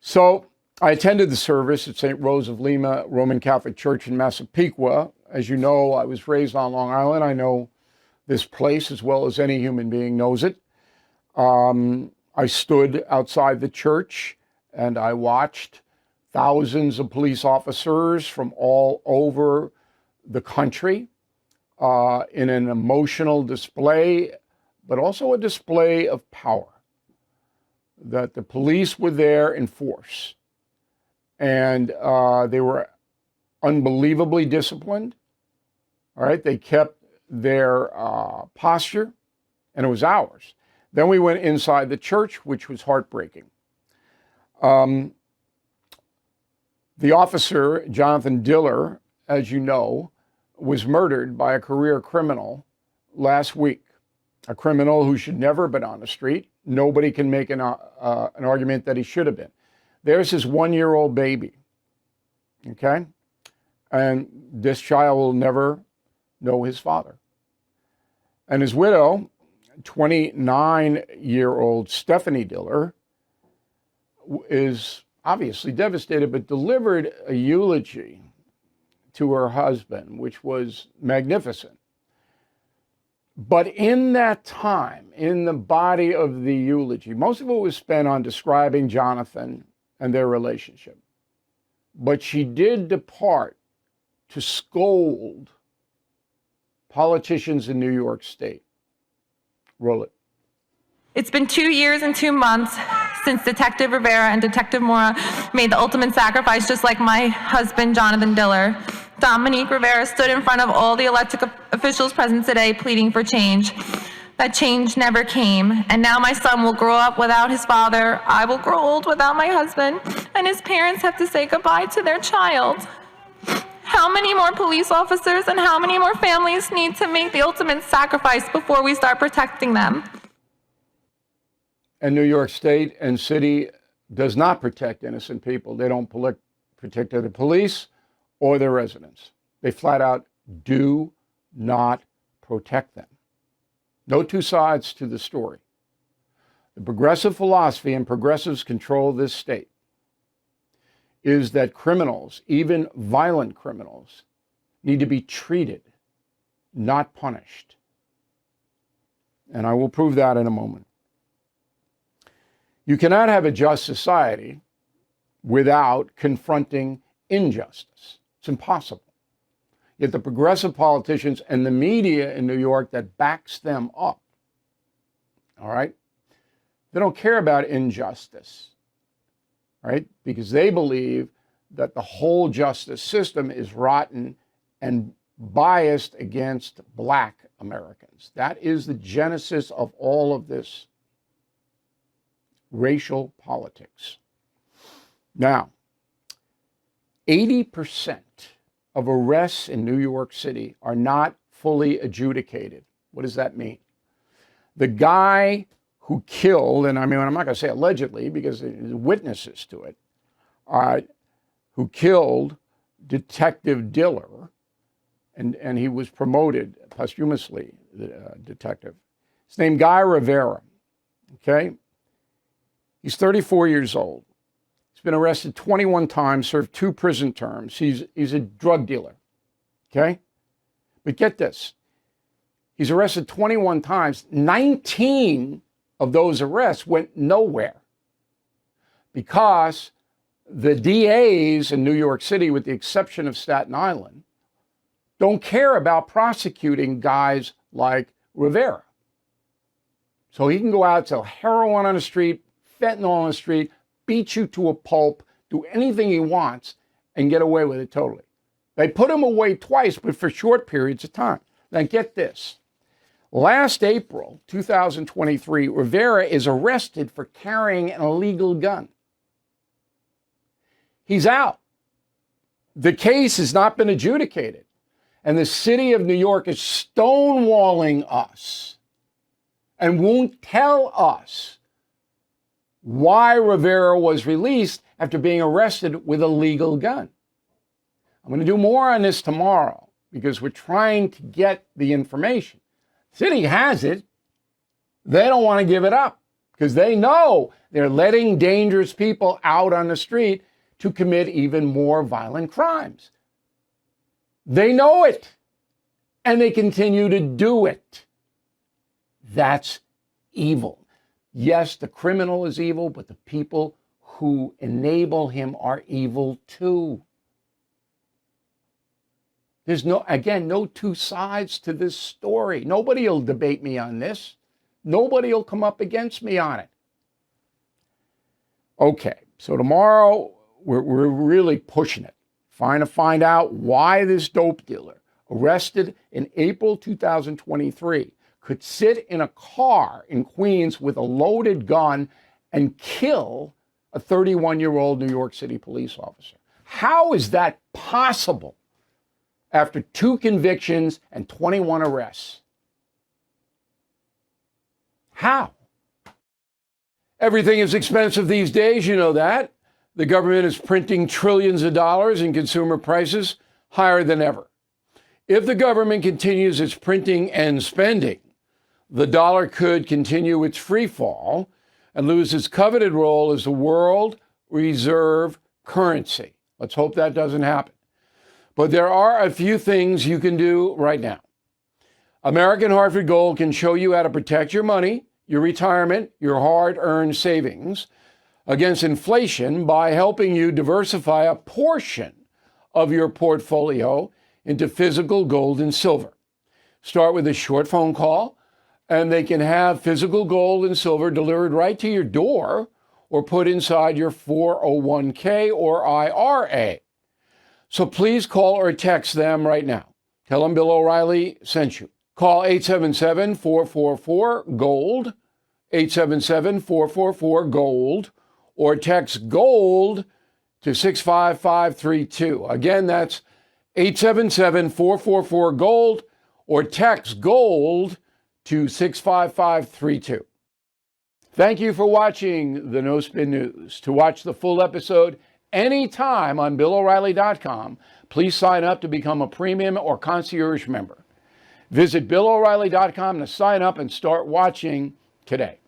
So I attended the service at St. Rose of Lima Roman Catholic Church in Massapequa. As you know, I was raised on Long Island. I know this place as well as any human being knows it. I stood outside the church and I watched thousands of police officers from all over the country in an emotional display, but also a display of power. That the police were there in force, and they were unbelievably disciplined. All right, they kept their posture, and it was ours. Then we went inside the church, which was heartbreaking. The officer, Jonathan Diller, as you know, was murdered by a career criminal last week. A criminal who should never have been on the street. Nobody can make an argument that he should have been. There's his 1-year-old baby, okay? And this child will never know his father. And his widow, 29-year-old Stephanie Diller, is obviously devastated, but delivered a eulogy to her husband, which was magnificent. But in that time, in the body of the eulogy, most of it was spent on describing Jonathan and their relationship. But she did depart to scold politicians in New York State. Roll it. It's been 2 years and 2 months since Detective Rivera and Detective Mora made the ultimate sacrifice, just like my husband, Jonathan Diller. Dominique Rivera stood in front of all the elected officials present today pleading for change. That change never came, and now my son will grow up without his father. I will grow old without my husband, and his parents have to say goodbye to their child. How many more police officers and how many more families need to make the ultimate sacrifice before we start protecting them? And New York State and city does not protect innocent people. They don't protect the police or their residents. They flat out do not protect them. No two sides to the story. The progressive philosophy, and progressives control this state, is that criminals, even violent criminals, need to be treated, not punished. And I will prove that in a moment. You cannot have a just society without confronting injustice. It's impossible. Yet the progressive politicians and the media in New York that backs them up, all right, they don't care about injustice, right? Because they believe that the whole justice system is rotten and biased against Black Americans. That is the genesis of all of this racial politics. Now, 80% of arrests in New York City are not fully adjudicated. What does that mean? The guy who killed, and I mean, I'm not going to say allegedly because there's witnesses to it, who killed Detective Diller, and he was promoted posthumously, the detective. His name Guy Rivera, okay? He's 34 years old. He's been arrested 21 times, served 2 prison terms. He's a drug dealer, okay? But get this. He's arrested 21 times. 19 of those arrests went nowhere because the DAs in New York City, with the exception of Staten Island, don't care about prosecuting guys like Rivera. So he can go out, sell heroin on the street, fentanyl on the street, beat you to a pulp, do anything he wants, and get away with it totally. They put him away twice, but for short periods of time. Now get this. Last April, 2023, Rivera is arrested for carrying an illegal gun. He's out. The case has not been adjudicated. And the city of New York is stonewalling us and won't tell us why Rivera was released after being arrested with a legal gun. I'm going to do more on this tomorrow because we're trying to get the information. City has it. They don't want to give it up because they know they're letting dangerous people out on the street to commit even more violent crimes. They know it, and they continue to do it. That's evil. Yes, the criminal is evil, but the people who enable him are evil too. There's no two sides to this story. Nobody will debate me on this. Nobody will come up against me on it. Okay, so tomorrow we're really pushing it, trying to find out why this dope dealer, arrested in April 2023, could sit in a car in Queens with a loaded gun and kill a 31-year-old New York City police officer. How is that possible after 2 convictions and 21 arrests? How? Everything is expensive these days, you know that. The government is printing trillions of dollars and consumer prices higher than ever. If the government continues its printing and spending, the dollar could continue its free fall and lose its coveted role as the world reserve currency. Let's hope that doesn't happen. But there are a few things you can do right now. American Hartford Gold can show you how to protect your money, your retirement, your hard-earned savings against inflation by helping you diversify a portion of your portfolio into physical gold and silver. Start with a short phone call, and they can have physical gold and silver delivered right to your door or put inside your 401k or IRA. So please call or text them right now. Tell them Bill O'Reilly sent you. Call 877-444-GOLD, 877-444-GOLD, or text GOLD to 65532. Again, that's 877-444-GOLD, or text GOLD to 65532. Thank you for watching the No Spin News. To watch the full episode anytime on BillO'Reilly.com, please sign up to become a premium or concierge member. Visit BillO'Reilly.com to sign up and start watching today.